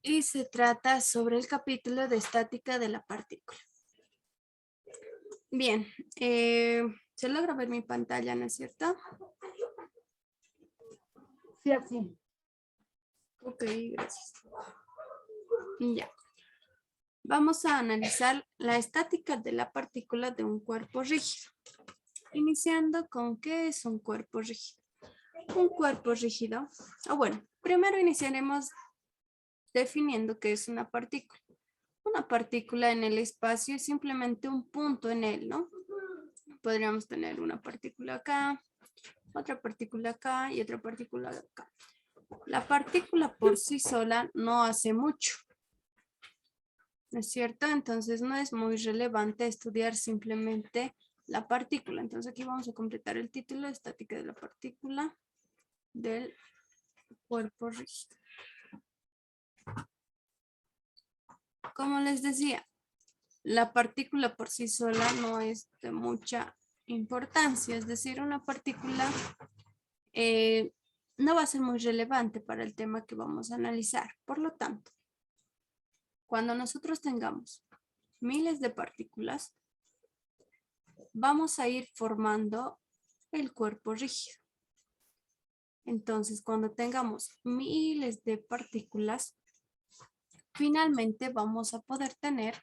y se trata sobre el capítulo de estática de la partícula. Bien, se logra ver mi pantalla, ¿no es cierto? Sí, así. Ok, gracias. Ya. Vamos a analizar la estática de la partícula de un cuerpo rígido. Iniciando con ¿qué es un cuerpo rígido? Un cuerpo rígido, bueno, primero iniciaremos definiendo qué es una partícula. Una partícula en el espacio es simplemente un punto en él, ¿no? Podríamos tener una partícula acá, otra partícula acá y otra partícula acá. La partícula por sí sola no hace mucho, ¿no es cierto? Entonces no es muy relevante estudiar simplemente la partícula. Entonces aquí vamos a completar el título, estática de la partícula del cuerpo rígido. Como les decía, la partícula por sí sola no es de mucha importancia, es decir, una partícula no va a ser muy relevante para el tema que vamos a analizar. Por lo tanto, cuando nosotros tengamos miles de partículas, vamos a ir formando el cuerpo rígido. Entonces, cuando tengamos miles de partículas, finalmente vamos a poder tener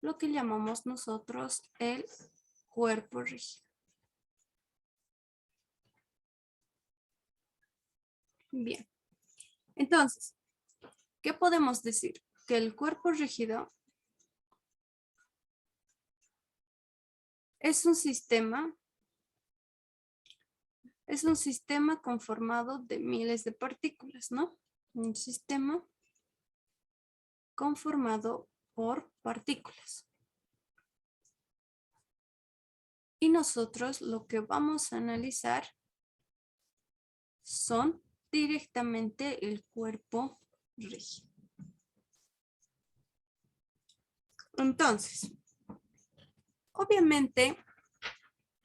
lo que llamamos nosotros el cuerpo rígido. Bien, entonces, ¿qué podemos decir? Que el cuerpo rígido es un sistema conformado de miles de partículas, ¿no? Un sistema conformado por partículas. Y nosotros lo que vamos a analizar son directamente el cuerpo rígido. Entonces, obviamente,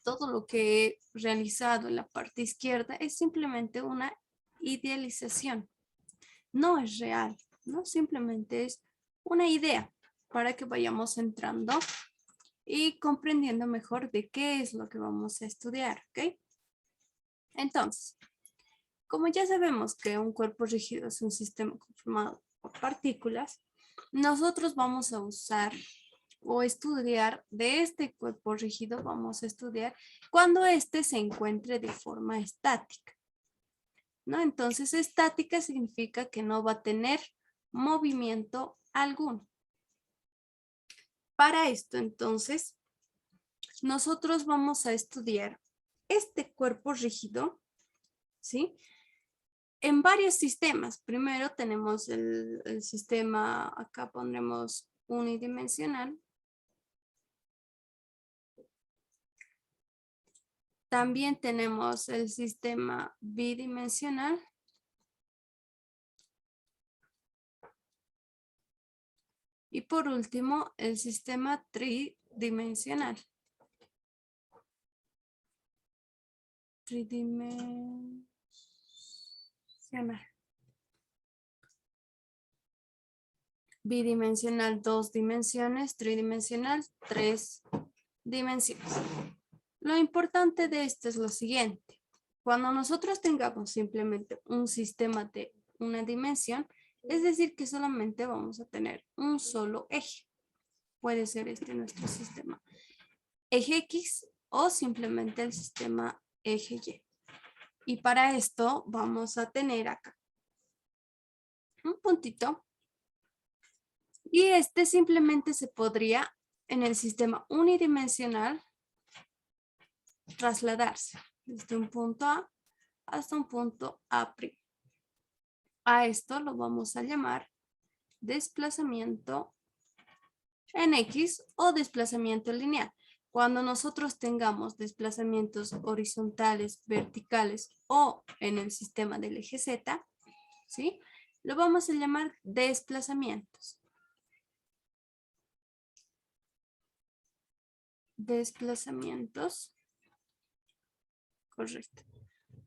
todo lo que he realizado en la parte izquierda es simplemente una idealización. No es real, ¿no? Simplemente es una idea para que vayamos entrando y comprendiendo mejor de qué es lo que vamos a estudiar, ¿ok? Entonces, como ya sabemos que un cuerpo rígido es un sistema conformado por partículas, nosotros vamos a usar o estudiar de este cuerpo rígido, vamos a estudiar cuando éste se encuentre de forma estática, ¿no? Entonces, estática significa que no va a tener movimiento alguno. Para esto, entonces, nosotros vamos a estudiar este cuerpo rígido, ¿sí? En varios sistemas. Primero tenemos el sistema, acá pondremos unidimensional. También tenemos el sistema bidimensional. Y por último, el sistema tridimensional. Tridimensional. Bidimensional, 2 dimensiones. Tridimensional, 3 dimensiones. Lo importante de esto es lo siguiente. Cuando nosotros tengamos simplemente un sistema de una dimensión, es decir que solamente vamos a tener un solo eje. Puede ser este nuestro sistema eje X o simplemente el sistema eje Y. Y para esto vamos a tener acá un puntito. Y este simplemente se podría en el sistema unidimensional trasladarse desde un punto A hasta un punto A'. A esto lo vamos a llamar desplazamiento en X o desplazamiento lineal. Cuando nosotros tengamos desplazamientos horizontales, verticales o en el sistema del eje Z, ¿sí? Lo vamos a llamar desplazamientos. Desplazamientos. Correcto.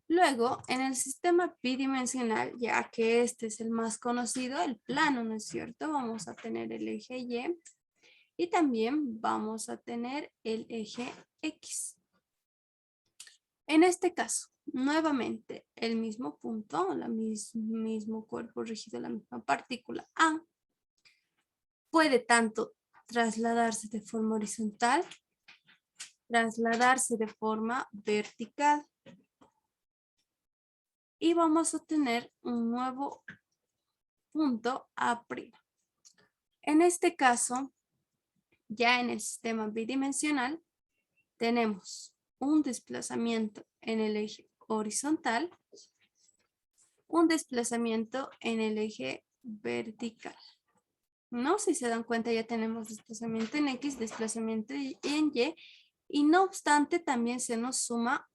Luego, en el sistema bidimensional, ya que este es el más conocido, el plano, ¿no es cierto? Vamos a tener el eje Y y también vamos a tener el eje X. En este caso, nuevamente, el mismo punto, el mismo cuerpo rígido, la misma partícula A, puede tanto trasladarse de forma horizontal, trasladarse de forma vertical. Y vamos a tener un nuevo punto A'. En este caso, ya en el sistema bidimensional, tenemos un desplazamiento en el eje horizontal, un desplazamiento en el eje vertical. ¿No? Si se dan cuenta, ya tenemos desplazamiento en X, desplazamiento en Y, y no obstante, también se nos suma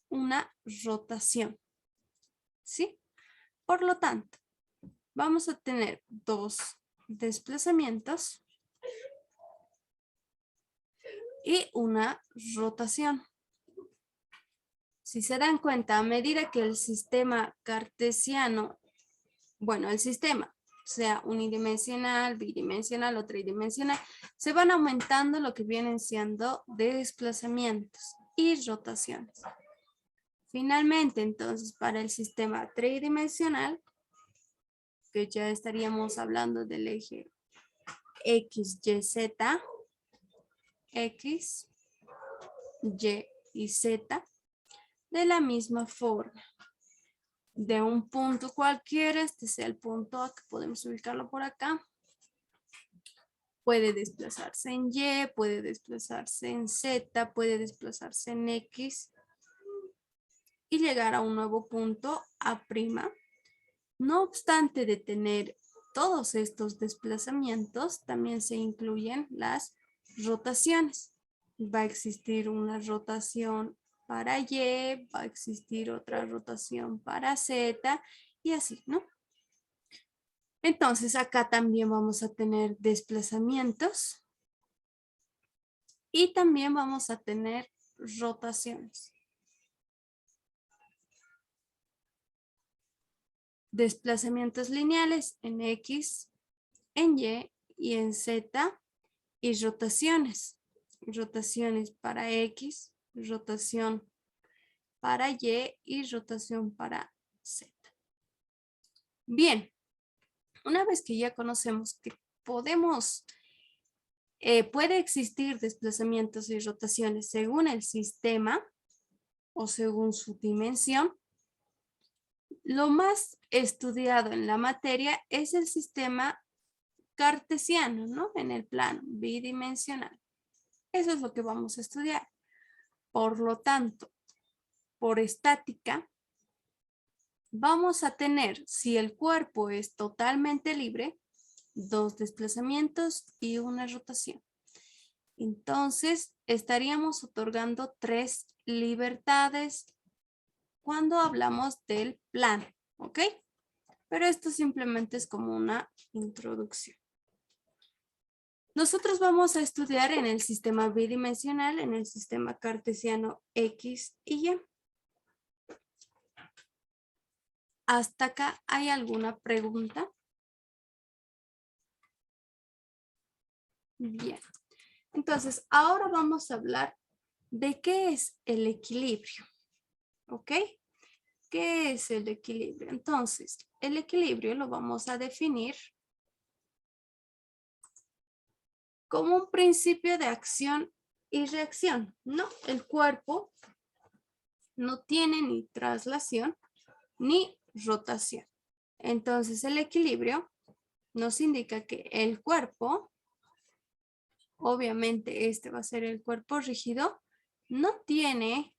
una rotación. ¿Sí? Por lo tanto, vamos a tener dos desplazamientos y una rotación. Si se dan cuenta, a medida que el sistema cartesiano, bueno, el sistema sea unidimensional, bidimensional o tridimensional, se van aumentando lo que vienen siendo desplazamientos y rotaciones. Finalmente, entonces, para el sistema tridimensional, que ya estaríamos hablando del eje X, Y, Z, X, Y y Z, de la misma forma. De un punto cualquiera, este sea el punto A, que podemos ubicarlo por acá. Puede desplazarse en Y, puede desplazarse en Z, puede desplazarse en X y llegar a un nuevo punto A'. No obstante de tener todos estos desplazamientos, también se incluyen las rotaciones. Va a existir una rotación para Y, va a existir otra rotación para Z y así, ¿no? Entonces acá también vamos a tener desplazamientos y también vamos a tener rotaciones. Desplazamientos lineales en X, en y en Z y rotaciones. Rotaciones para X, rotación para Y y rotación para Z. Bien, una vez que ya conocemos que puede existir desplazamientos y rotaciones según el sistema o según su dimensión, lo más estudiado en la materia es el sistema cartesiano, ¿no? En el plano bidimensional. Eso es lo que vamos a estudiar. Por lo tanto, por estática, vamos a tener, si el cuerpo es totalmente libre, dos desplazamientos y una rotación. Entonces, estaríamos otorgando tres libertades cuando hablamos del plano, ¿ok? Pero esto simplemente es como una introducción. Nosotros vamos a estudiar en el sistema bidimensional, en el sistema cartesiano X y Y. ¿Hasta acá hay alguna pregunta? Bien. Entonces, ahora vamos a hablar de qué es el equilibrio. ¿Ok? ¿Qué es el equilibrio? Entonces, el equilibrio lo vamos a definir como un principio de acción y reacción, ¿no? El cuerpo no tiene ni traslación ni rotación. Entonces, el equilibrio nos indica que el cuerpo, obviamente este va a ser el cuerpo rígido, no tiene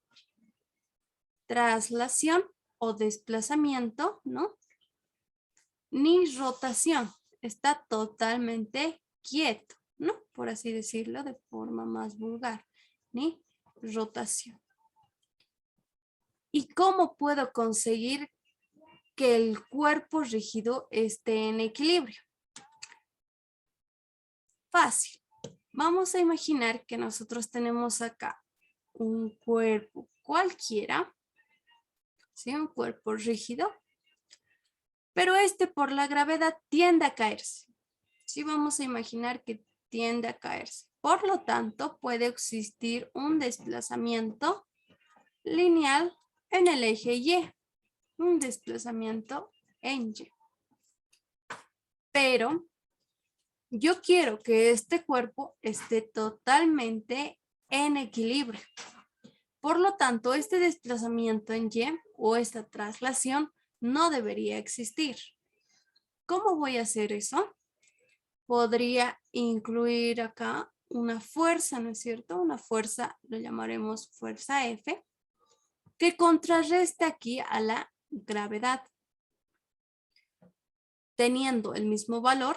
traslación o desplazamiento, ¿no? Ni rotación, está totalmente quieto, ¿no? Por así decirlo de forma más vulgar, ni rotación. ¿Y cómo puedo conseguir que el cuerpo rígido esté en equilibrio? Fácil. Vamos a imaginar que nosotros tenemos acá un cuerpo cualquiera ¿sí? Un cuerpo rígido. Pero este por la gravedad tiende a caerse. Sí, vamos a imaginar que tiende a caerse. Por lo tanto, puede existir un desplazamiento lineal en el eje Y. Un desplazamiento en Y. Pero yo quiero que este cuerpo esté totalmente en equilibrio. Por lo tanto, este desplazamiento en Y o esta traslación no debería existir. ¿Cómo voy a hacer eso? Podría incluir acá una fuerza, ¿no es cierto? Una fuerza, lo llamaremos fuerza F, que contrarreste aquí a la gravedad. Teniendo el mismo valor,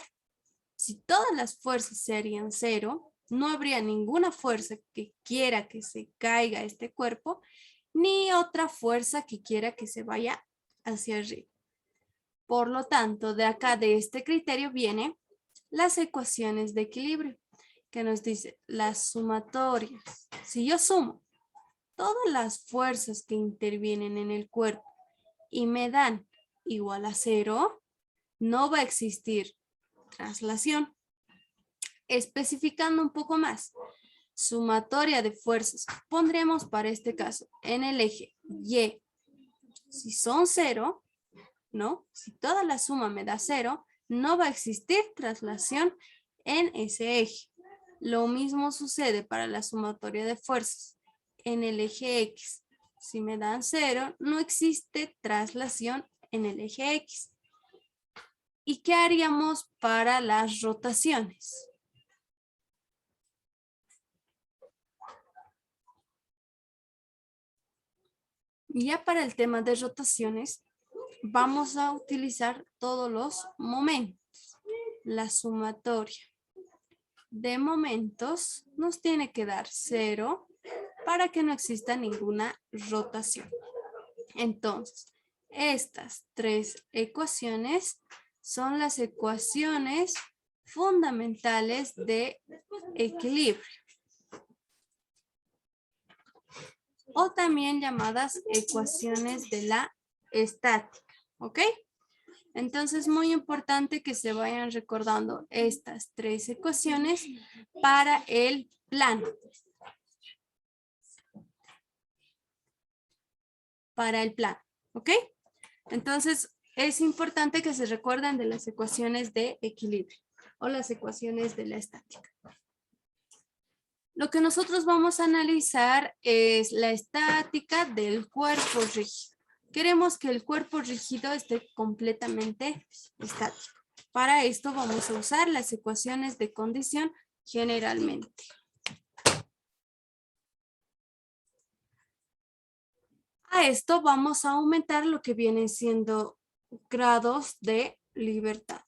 si todas las fuerzas serían 0, no habría ninguna fuerza que quiera que se caiga este cuerpo, ni otra fuerza que quiera que se vaya hacia arriba. Por lo tanto, de acá de este criterio vienen las ecuaciones de equilibrio, que nos dice las sumatorias. Si yo sumo todas las fuerzas que intervienen en el cuerpo y me dan igual a 0, no va a existir traslación. Especificando un poco más, sumatoria de fuerzas, pondremos para este caso en el eje Y. Si son 0, ¿no? Si toda la suma me da 0, no va a existir traslación en ese eje. Lo mismo sucede para la sumatoria de fuerzas en el eje X. Si me dan 0, no existe traslación en el eje X. ¿Y qué haríamos para las rotaciones? Ya para el tema de rotaciones, vamos a utilizar todos los momentos. La sumatoria de momentos nos tiene que dar 0 para que no exista ninguna rotación. Entonces, estas tres ecuaciones son las ecuaciones fundamentales de equilibrio, o también llamadas ecuaciones de la estática, ¿ok? Entonces, muy importante que se vayan recordando estas tres ecuaciones para el plano. Para el plano, ¿ok? Entonces, es importante que se recuerden de las ecuaciones de equilibrio o las ecuaciones de la estática. Lo que nosotros vamos a analizar es la estática del cuerpo rígido. Queremos que el cuerpo rígido esté completamente estático. Para esto vamos a usar las ecuaciones de condición generalmente. A esto vamos a aumentar lo que vienen siendo grados de libertad.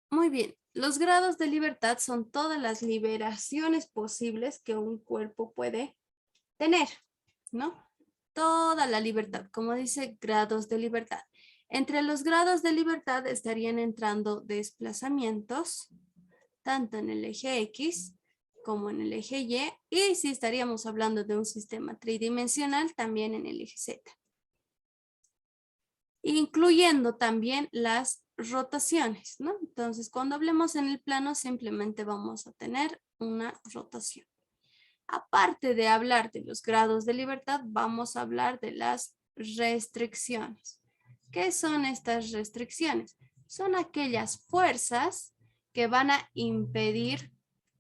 Muy bien, los grados de libertad son todas las liberaciones posibles que un cuerpo puede tener, ¿no? Toda la libertad, como dice, grados de libertad. Entre los grados de libertad estarían entrando desplazamientos, tanto en el eje X como en el eje Y, y si estaríamos hablando de un sistema tridimensional, también en el eje Z. Incluyendo también las rotaciones, ¿no? Entonces, cuando hablemos en el plano, simplemente vamos a tener una rotación. Aparte de hablar de los grados de libertad, vamos a hablar de las restricciones. ¿Qué son estas restricciones? Son aquellas fuerzas que van a impedir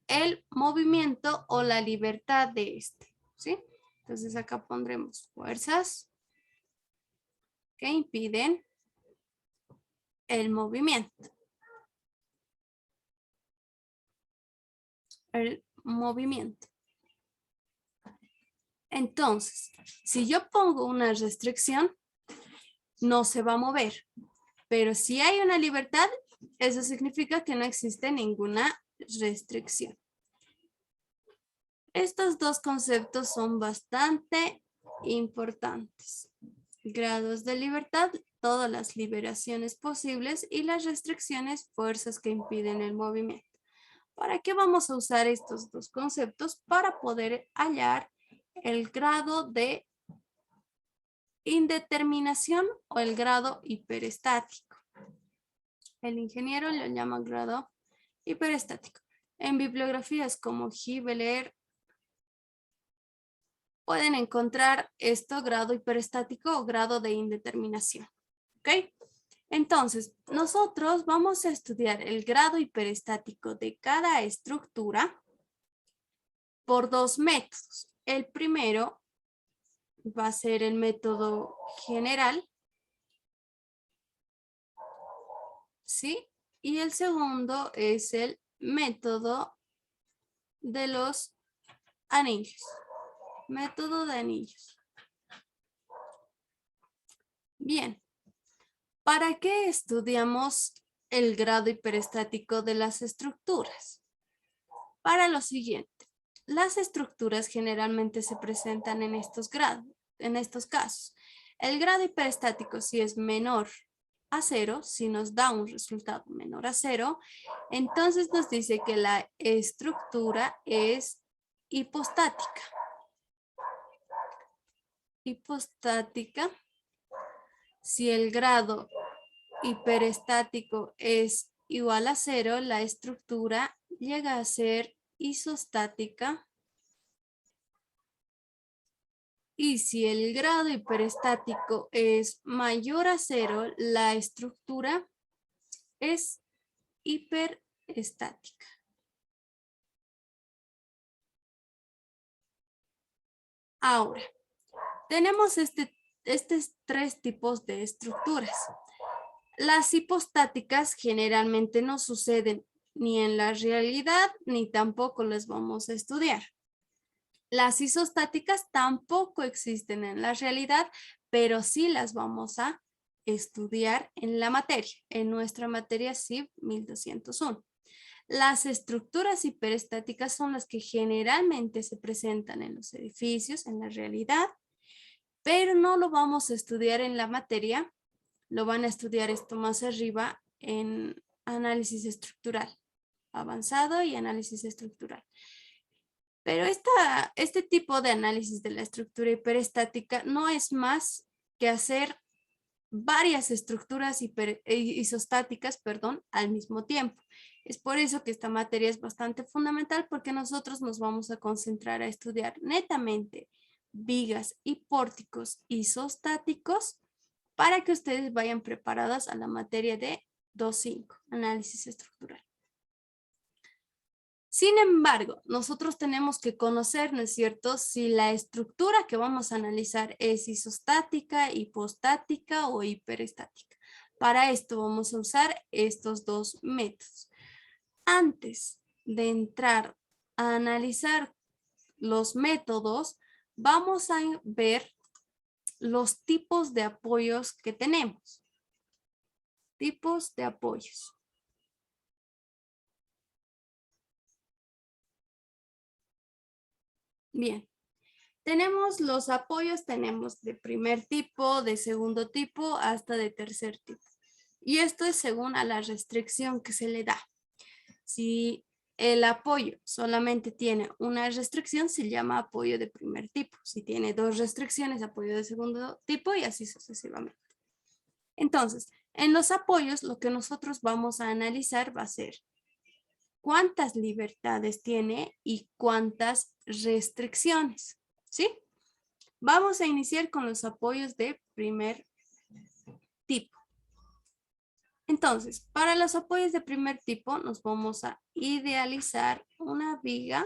el movimiento o la libertad de este, ¿sí? Entonces acá pondremos fuerzas que impiden el movimiento. El movimiento. Entonces, si yo pongo una restricción, no se va a mover. Pero si hay una libertad, eso significa que no existe ninguna restricción. Estos dos conceptos son bastante importantes. Grados de libertad, todas las liberaciones posibles, y las restricciones, fuerzas que impiden el movimiento. ¿Para qué vamos a usar estos dos conceptos? Para poder hallar el grado de indeterminación o el grado hiperestático. El ingeniero lo llama grado hiperestático. En bibliografías como Hibbeler pueden encontrar esto, grado hiperestático o grado de indeterminación. ¿Ok? Entonces, nosotros vamos a estudiar el grado hiperestático de cada estructura por dos métodos. El primero va a ser el método general, ¿sí? Y el segundo es el método de los anillos. Método de anillos. Bien. ¿Para qué estudiamos el grado hiperestático de las estructuras? Para lo siguiente. Las estructuras generalmente se presentan en estos grados, en estos casos. El grado hiperestático, si es menor a 0, si nos da un resultado menor a 0, entonces nos dice que la estructura es hipostática. Hipostática. Si el grado hiperestático es igual a 0, la estructura llega a ser isostática. Y si el grado hiperestático es mayor a 0, la estructura es hiperestática. Ahora, tenemos estos tres tipos de estructuras. Las hipostáticas generalmente no suceden ni en la realidad ni tampoco las vamos a estudiar. Las isostáticas tampoco existen en la realidad, pero sí las vamos a estudiar en la materia, en nuestra materia CIV 1201. Las estructuras hiperestáticas son las que generalmente se presentan en los edificios, en la realidad, pero no lo vamos a estudiar en la materia, lo van a estudiar esto más arriba en análisis estructural avanzado y análisis estructural. Pero este tipo de análisis de la estructura hiperestática no es más que hacer varias estructuras isostáticas, al mismo tiempo. Es por eso que esta materia es bastante fundamental, porque nosotros nos vamos a concentrar a estudiar netamente vigas y pórticos isostáticos para que ustedes vayan preparadas a la materia de 2.5, análisis estructural. Sin embargo, nosotros tenemos que conocer, ¿no es cierto?, si la estructura que vamos a analizar es isostática, hipostática o hiperestática. Para esto vamos a usar estos dos métodos. Antes de entrar a analizar los métodos, vamos a ver los tipos de apoyos que tenemos. Tipos de apoyos. Bien, tenemos los apoyos, tenemos de primer tipo, de segundo tipo, hasta de tercer tipo. Y esto es según a la restricción que se le da. Si el apoyo solamente tiene una restricción, se llama apoyo de primer tipo. Si tiene dos restricciones, apoyo de segundo tipo y así sucesivamente. Entonces, en los apoyos, lo que nosotros vamos a analizar va a ser cuántas libertades tiene y cuántas restricciones, ¿sí? Vamos a iniciar con los apoyos de primer tipo. Entonces, para los apoyos de primer tipo, nos vamos a idealizar una viga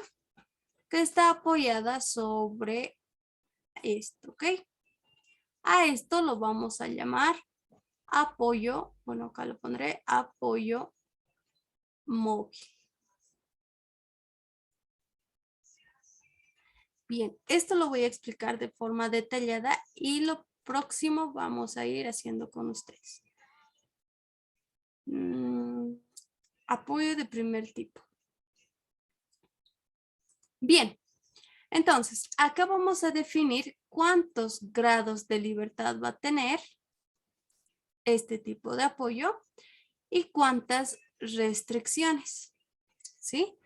que está apoyada sobre esto, ¿ok? A esto lo vamos a llamar apoyo, bueno, acá lo pondré, apoyo móvil. Bien, esto lo voy a explicar de forma detallada y lo próximo vamos a ir haciendo con ustedes. Apoyo de primer tipo. Bien, entonces acá vamos a definir cuántos grados de libertad va a tener este tipo de apoyo y cuántas restricciones, ¿sí?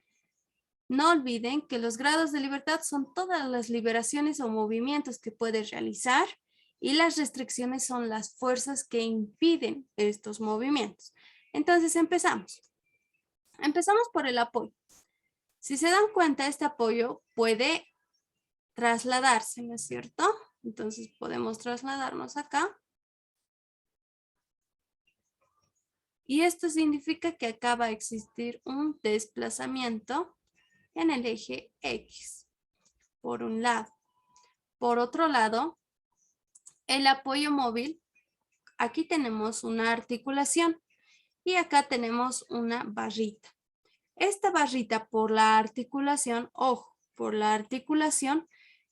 No olviden que los grados de libertad son todas las liberaciones o movimientos que puede realizar y las restricciones son las fuerzas que impiden estos movimientos. Entonces empezamos. Empezamos por el apoyo. Si se dan cuenta, este apoyo puede trasladarse, ¿no es cierto? Entonces podemos trasladarnos acá. Y esto significa que acá va a existir un desplazamiento en el eje X, por un lado. Por otro lado, el apoyo móvil, aquí tenemos una articulación y acá tenemos una barrita. Esta barrita por la articulación, ojo, por la articulación,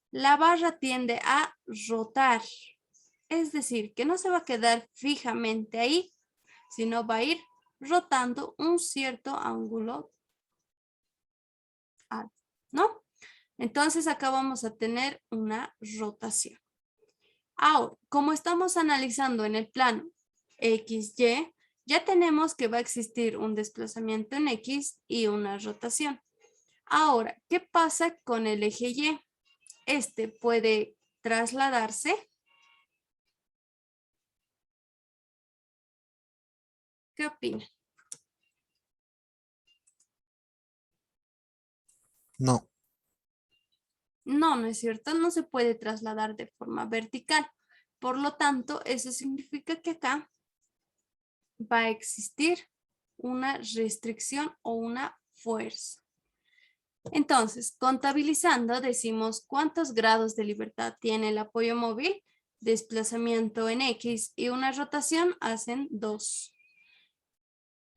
la barra tiende a rotar. Es decir, que no se va a quedar fijamente ahí, sino va a ir rotando un cierto ángulo, ¿no? Entonces acá vamos a tener una rotación. Ahora, como estamos analizando en el plano XY, ya tenemos que va a existir un desplazamiento en X y una rotación. Ahora, ¿qué pasa con el eje Y? Este puede trasladarse. ¿Qué opinan? No, No, no es cierto, no se puede trasladar de forma vertical. Por lo tanto, eso significa que acá va a existir una restricción o una fuerza. Entonces, contabilizando, decimos cuántos grados de libertad tiene el apoyo móvil, desplazamiento en X y una rotación hacen 2.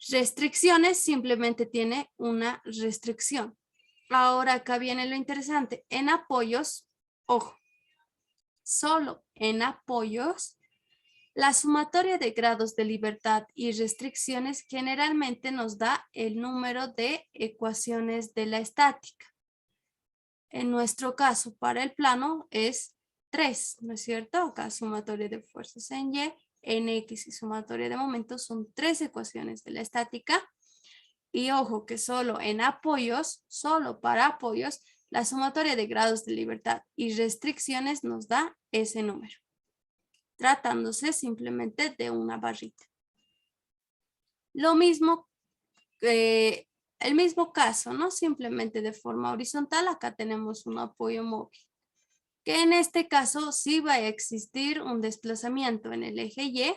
Restricciones simplemente tiene una restricción. Ahora acá viene lo interesante. En apoyos, ojo, solo en apoyos, la sumatoria de grados de libertad y restricciones generalmente nos da el número de ecuaciones de la estática. En nuestro caso, para el plano es 3, ¿no es cierto? Acá sumatoria de fuerzas en Y, en X y sumatoria de momentos son 3 ecuaciones de la estática. Y ojo que solo en apoyos, solo para apoyos, la sumatoria de grados de libertad y restricciones nos da ese número, tratándose simplemente de una barrita. Lo mismo, el mismo caso, ¿no? Simplemente de forma horizontal, acá tenemos un apoyo móvil, que en este caso sí va a existir un desplazamiento en el eje Y,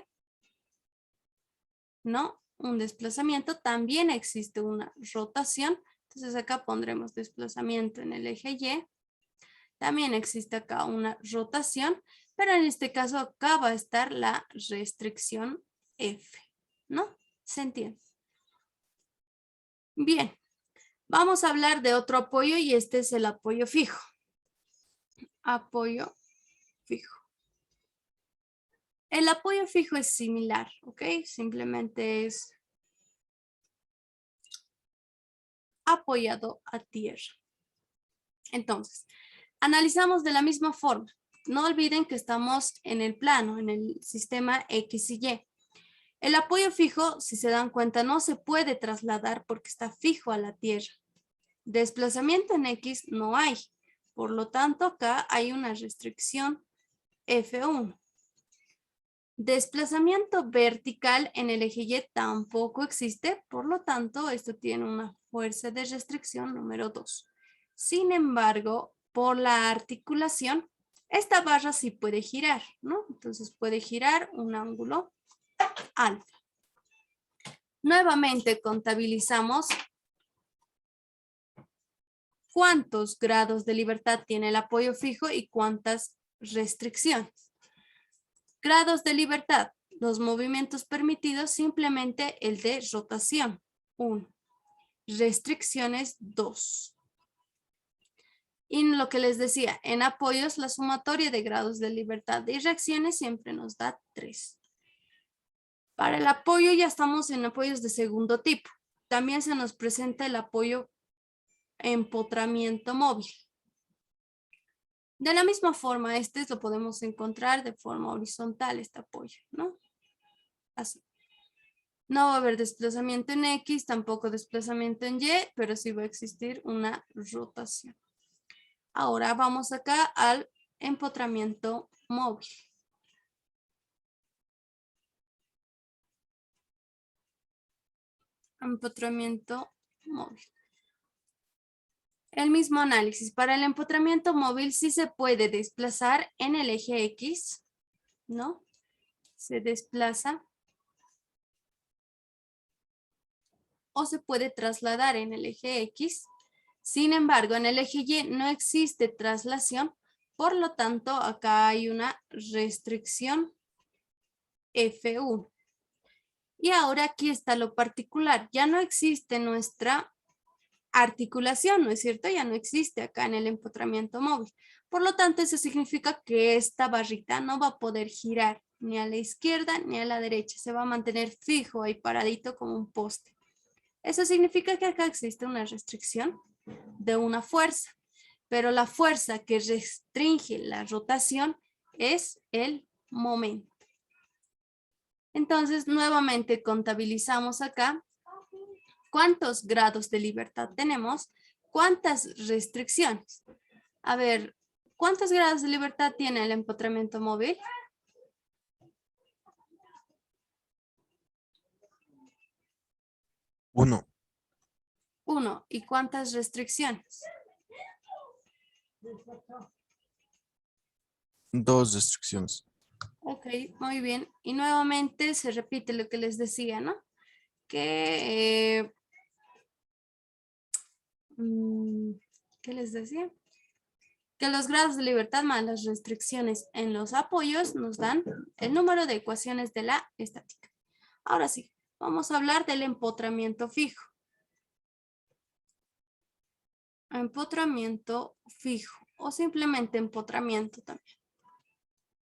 ¿no? Un desplazamiento, también existe una rotación, entonces acá pondremos desplazamiento en el eje Y, también existe acá una rotación, pero en este caso acá va a estar la restricción F, ¿no? ¿Se entiende? Bien, vamos a hablar de otro apoyo y este es el apoyo fijo. Apoyo fijo. El apoyo fijo es similar, ¿ok? Simplemente es apoyado a tierra. Entonces, analizamos de la misma forma. No olviden que estamos en el plano, en el sistema X y Y. El apoyo fijo, si se dan cuenta, no se puede trasladar porque está fijo a la tierra. Desplazamiento en X no hay. Por lo tanto, acá hay una restricción F1. Desplazamiento vertical en el eje Y tampoco existe, por lo tanto, esto tiene una fuerza de restricción número 2. Sin embargo, por la articulación, esta barra sí puede girar, ¿no? Entonces puede girar un ángulo alfa. Nuevamente contabilizamos cuántos grados de libertad tiene el apoyo fijo y cuántas restricciones. Grados de libertad, los movimientos permitidos, simplemente el de rotación, 1. Restricciones, 2. Y lo que les decía, en apoyos, la sumatoria de grados de libertad y reacciones siempre nos da 3. Para el apoyo ya estamos en apoyos de segundo tipo. También se nos presenta el apoyo empotramiento móvil. De la misma forma, este lo podemos encontrar de forma horizontal, este apoyo, ¿no? Así. No va a haber desplazamiento en X, tampoco desplazamiento en Y, pero sí va a existir una rotación. Ahora vamos acá al empotramiento móvil. Empotramiento móvil. El mismo análisis. Para el empotramiento móvil sí se puede desplazar en el eje X, ¿no? Se desplaza o se puede trasladar en el eje X. Sin embargo, en el eje Y no existe traslación, por lo tanto, acá hay una restricción F1. Y ahora aquí está lo particular. Ya no existe nuestra articulación, ¿no es cierto? Ya no existe acá en el empotramiento móvil. Por lo tanto, eso significa que esta barrita no va a poder girar ni a la izquierda ni a la derecha. Se va a mantener fijo ahí paradito como un poste. Eso significa que acá existe una restricción de una fuerza, pero la fuerza que restringe la rotación es el momento. Entonces, nuevamente contabilizamos acá cuántos grados de libertad tenemos, cuántas restricciones. A ver, ¿cuántos grados de libertad tiene el empotramiento móvil? 1. 1. ¿Y cuántas restricciones? 2 restricciones. Ok, muy bien. Y nuevamente se repite lo que les decía, ¿no? Que, ¿qué les decía? Que los grados de libertad más las restricciones en los apoyos nos dan el número de ecuaciones de la estática. Ahora sí, vamos a hablar del empotramiento fijo. Empotramiento fijo o simplemente empotramiento también.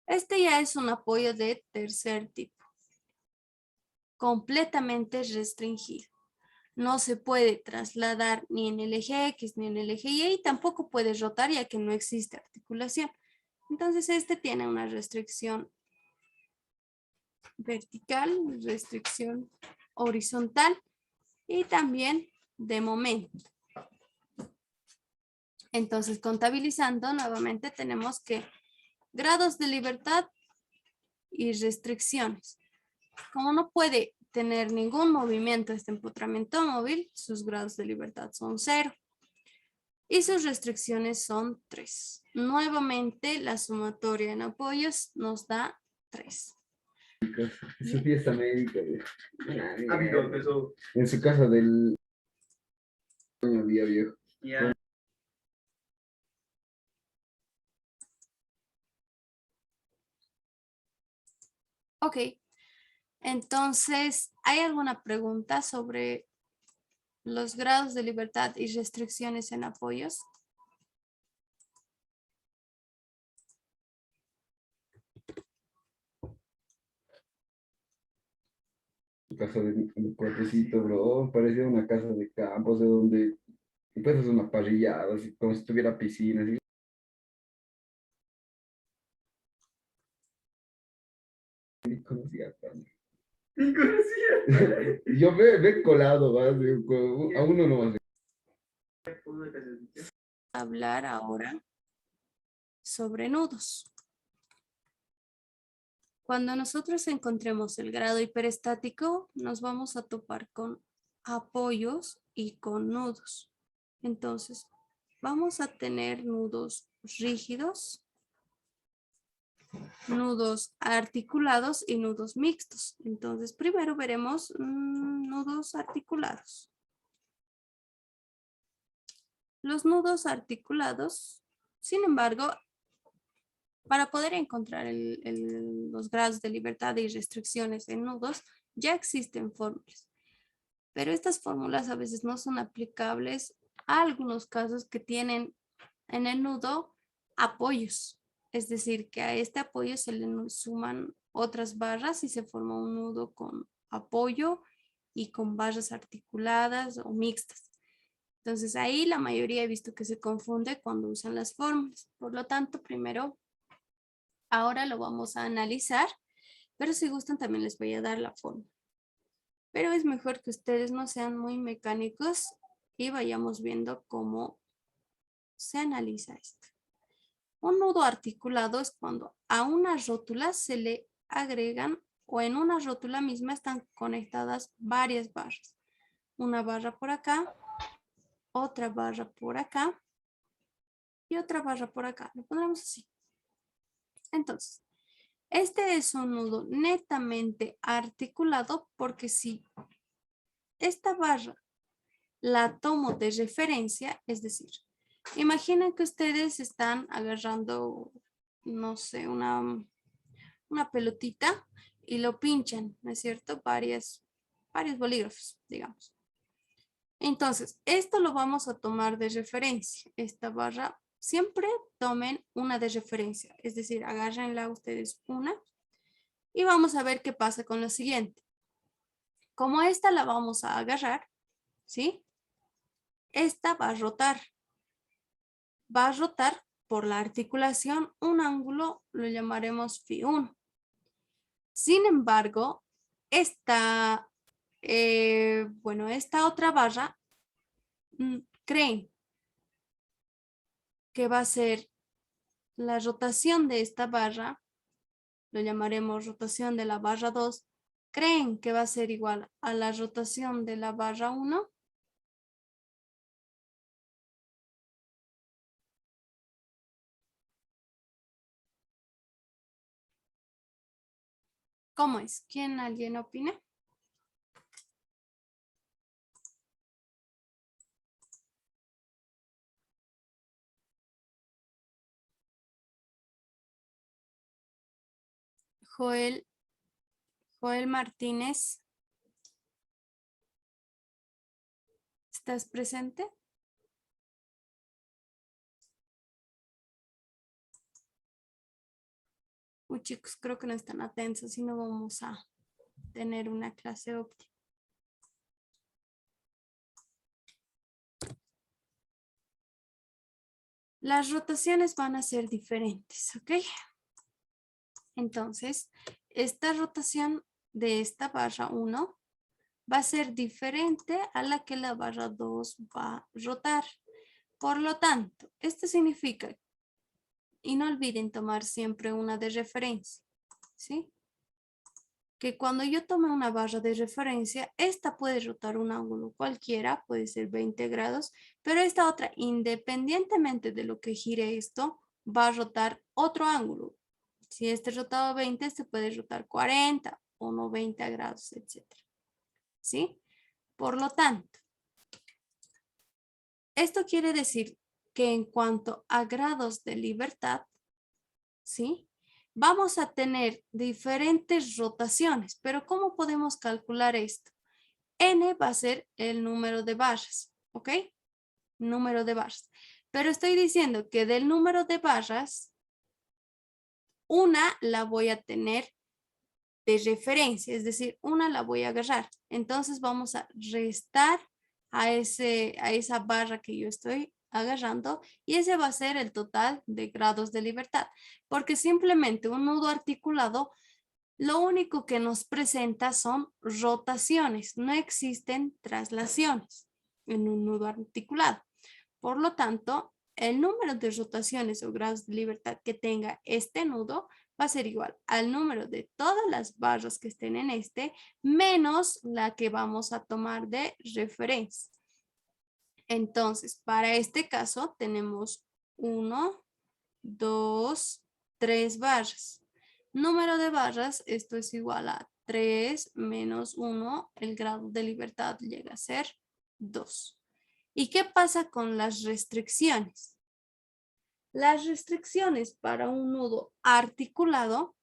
Este ya es un apoyo de tercer tipo, completamente restringido. No se puede trasladar ni en el eje X ni en el eje Y y tampoco puede rotar ya que no existe articulación. Entonces este tiene una restricción vertical, restricción horizontal y también de momento. Entonces contabilizando nuevamente tenemos que grados de libertad y restricciones. Como no puede tener ningún movimiento este empotramiento móvil, sus grados de libertad son 0. Y sus restricciones son 3. Nuevamente la sumatoria en apoyos nos da 3. Su fiesta médica. En su casa del día viejo. Ok, entonces, ¿hay alguna pregunta sobre los grados de libertad y restricciones en apoyos? Su casa de cuartecito, bro. Parecía una casa de campo, de donde empiezas una parrillada, así como si tuviera piscina. Así. Ni conocía tanto. Ni conocía. Yo me he colado, ¿va? A uno nomás. Hablar ahora sobre nudos. Cuando nosotros encontremos el grado hiperestático, nos vamos a topar con apoyos y con nudos. Entonces, vamos a tener nudos rígidos, nudos articulados y nudos mixtos. Entonces, primero veremos nudos articulados. Los nudos articulados, sin embargo, para poder encontrar los grados de libertad y restricciones en nudos, ya existen fórmulas. Pero estas fórmulas a veces no son aplicables a algunos casos que tienen en el nudo apoyos. Es decir, que a este apoyo se le suman otras barras y se forma un nudo con apoyo y con barras articuladas o mixtas. Entonces ahí la mayoría he visto que se confunde cuando usan las fórmulas. Por lo tanto, primero, ahora lo vamos a analizar, pero si gustan también les voy a dar la fórmula. pero es mejor que ustedes no sean muy mecánicos y vayamos viendo cómo se analiza esto. Un nudo articulado es cuando a una rótula se le agregan o en una rótula misma están conectadas varias barras. Una barra por acá, otra barra por acá y otra barra por acá. Lo pondremos así. Entonces, este es un nudo netamente articulado porque si esta barra la tomo de referencia, es decir, imaginen que ustedes están agarrando, no sé, una pelotita y lo pinchan, ¿no es cierto? Varios bolígrafos, digamos. Entonces, esto lo vamos a tomar de referencia. Esta barra, siempre tomen una de referencia, es decir, agárrenla ustedes una y vamos a ver qué pasa con lo siguiente. Como esta la vamos a agarrar, ¿sí? Esta va a rotar. Va a rotar por la articulación un ángulo, lo llamaremos φ1. Sin embargo, esta otra barra, creen que va a ser la rotación de esta barra, lo llamaremos rotación de la barra 2, creen que va a ser igual a la rotación de la barra 1. ¿Cómo es? ¿Alguien opina? Joel Martínez, ¿estás presente? Uy, chicos, creo que no están atentos y no vamos a tener una clase óptima. Las rotaciones van a ser diferentes, ¿ok? Entonces, esta rotación de esta barra 1 va a ser diferente a la que la barra 2 va a rotar. Por lo tanto, esto significa, y no olviden tomar siempre una de referencia, ¿sí? Que cuando yo tome una barra de referencia, esta puede rotar un ángulo cualquiera, puede ser 20 grados, pero esta otra, independientemente de lo que gire esto, va a rotar otro ángulo. Si este rotado 20, este puede rotar 40 o 90 grados, etc. ¿Sí? Por lo tanto, esto quiere decir que en cuanto a grados de libertad, ¿sí? Vamos a tener diferentes rotaciones, pero ¿cómo podemos calcular esto? N va a ser el número de barras, ¿ok? Número de barras. Pero estoy diciendo que del número de barras, una la voy a tener de referencia, es decir, una la voy a agarrar. Entonces vamos a restar a esa barra que yo estoy agarrando y ese va a ser el total de grados de libertad, porque simplemente un nudo articulado lo único que nos presenta son rotaciones, no existen traslaciones en un nudo articulado. Por lo tanto, el número de rotaciones o grados de libertad que tenga este nudo va a ser igual al número de todas las barras que estén en este, menos la que vamos a tomar de referencia. Entonces, para este caso tenemos 1, 2, 3 barras. Número de barras, esto es igual a 3 menos 1, el grado de libertad llega a ser 2. ¿Y qué pasa con las restricciones? Las restricciones para un nudo articulado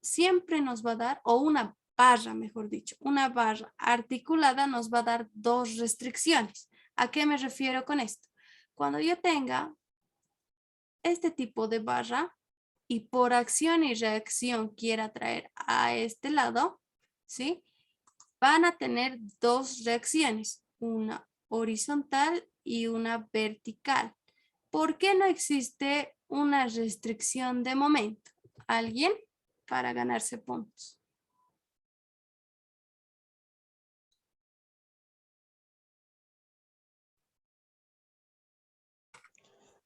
siempre nos va a dar, o una barra, mejor dicho, una barra articulada nos va a dar dos restricciones. ¿A qué me refiero con esto? Cuando yo tenga este tipo de barra y por acción y reacción quiera traer a este lado, ¿sí? Van a tener dos reacciones, una horizontal y una vertical. ¿Por qué no existe una restricción de momento? ¿Alguien? Para ganarse puntos.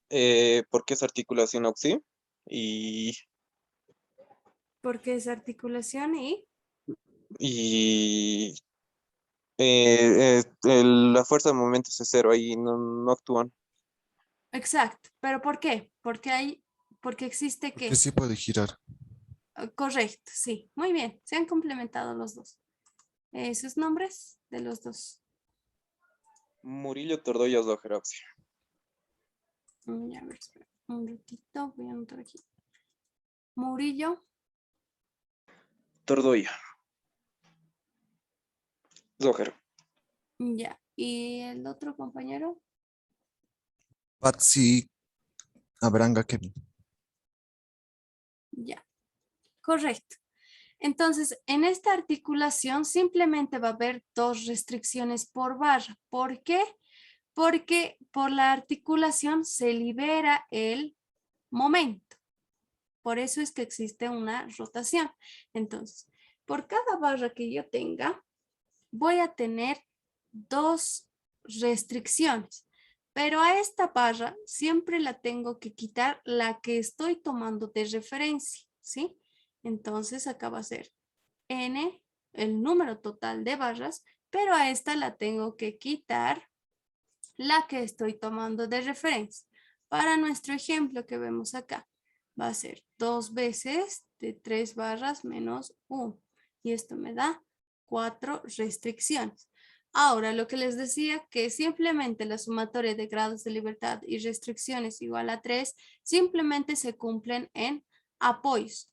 Porque es articulación oxi y, Porque es articulación y la fuerza de momento es cero, ahí no actúan. Exacto. ¿Pero por qué? Porque existe Porque qué. sí puede girar. Correcto, sí. Muy bien. Se han complementado los dos. Sus nombres de los dos. Murillo, Tordoya, Ojeroxi. Ya, a ver, espera un ratito. Voy a anotar aquí. Murillo. Tordoya. Zójero. Ya. ¿Y el otro compañero? Patsy Abranga Kevin. Ya. Correcto. Entonces, en esta articulación simplemente va a haber dos restricciones por barra. ¿Por qué? Porque por la articulación se libera el momento. Por eso es que existe una rotación. Entonces, por cada barra que yo tenga, voy a tener dos restricciones. Pero a esta barra siempre la tengo que quitar la que estoy tomando de referencia, ¿sí? Entonces acá va a ser n, el número total de barras, pero a esta la tengo que quitar la que estoy tomando de referencia. Para nuestro ejemplo que vemos acá, va a ser 2 veces de 3 barras menos 1. Y esto me da 4 restricciones. Ahora, lo que les decía, que simplemente la sumatoria de grados de libertad y restricciones igual a 3, simplemente se cumplen en apoyos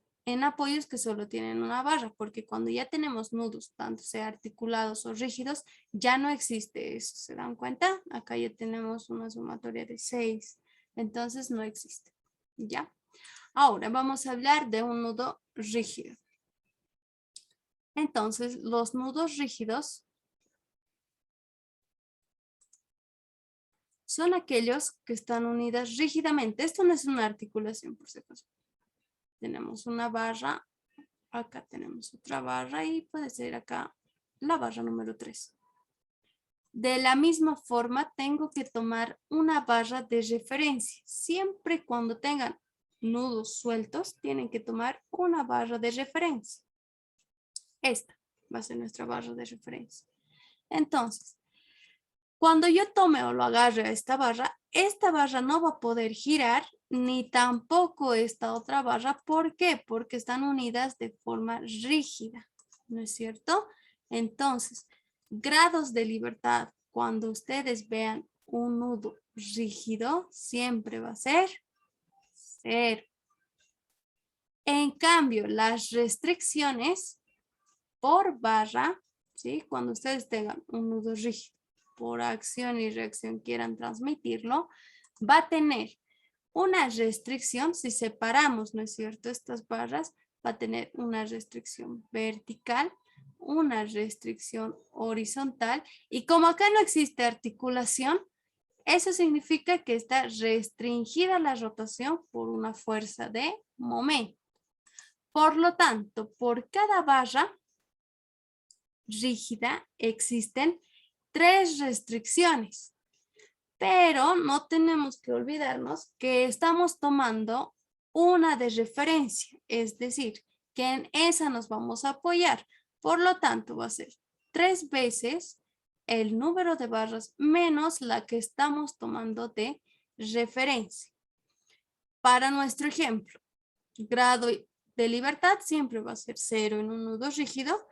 que solo tienen una barra, porque cuando ya tenemos nudos, tanto sea articulados o rígidos, ya no existe eso. ¿Se dan cuenta? Acá ya tenemos una sumatoria de 6, entonces no existe. ¿Ya? Ahora vamos a hablar de un nudo rígido. Entonces, los nudos rígidos son aquellos que están unidas rígidamente. Esto no es una articulación, por si acaso. Tenemos una barra, acá tenemos otra barra y puede ser acá la barra número 3. De la misma forma, tengo que tomar una barra de referencia. Siempre cuando tengan nudos sueltos, tienen que tomar una barra de referencia. Esta va a ser nuestra barra de referencia. Entonces, cuando yo tome o lo agarre a esta barra no va a poder girar ni tampoco esta otra barra. ¿Por qué? Porque están unidas de forma rígida, ¿no es cierto? Entonces, grados de libertad, cuando ustedes vean un nudo rígido, siempre va a ser 0. En cambio, las restricciones por barra, ¿sí? Cuando ustedes tengan un nudo rígido, por acción y reacción quieran transmitirlo, va a tener una restricción, si separamos, ¿no es cierto?, estas barras, va a tener una restricción vertical, una restricción horizontal, y como acá no existe articulación, eso significa que está restringida la rotación por una fuerza de momento. Por lo tanto, por cada barra rígida existen 3 restricciones, pero no tenemos que olvidarnos que estamos tomando una de referencia, es decir, que en esa nos vamos a apoyar. Por lo tanto, va a ser 3 veces el número de barras menos la que estamos tomando de referencia. Para nuestro ejemplo, grado de libertad siempre va a ser 0 en un nudo rígido,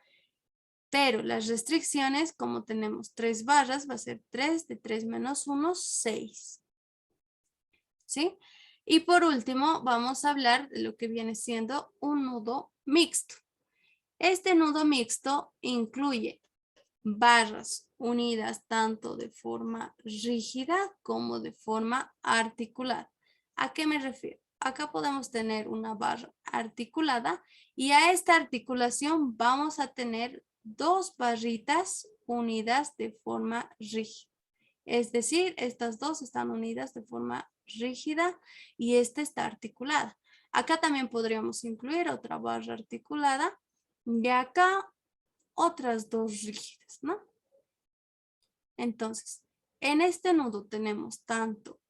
pero las restricciones, como tenemos 3 barras, va a ser 3 de 3 menos 1, 6. ¿Sí? Y por último, vamos a hablar de lo que viene siendo un nudo mixto. Este nudo mixto incluye barras unidas tanto de forma rígida como de forma articulada. ¿A qué me refiero? Acá podemos tener una barra articulada y a esta articulación vamos a tener 2 barritas unidas de forma rígida. Es decir, estas dos están unidas de forma rígida y esta está articulada. Acá también podríamos incluir otra barra articulada y acá otras 2 rígidas, ¿no? Entonces, en este nudo tenemos tanto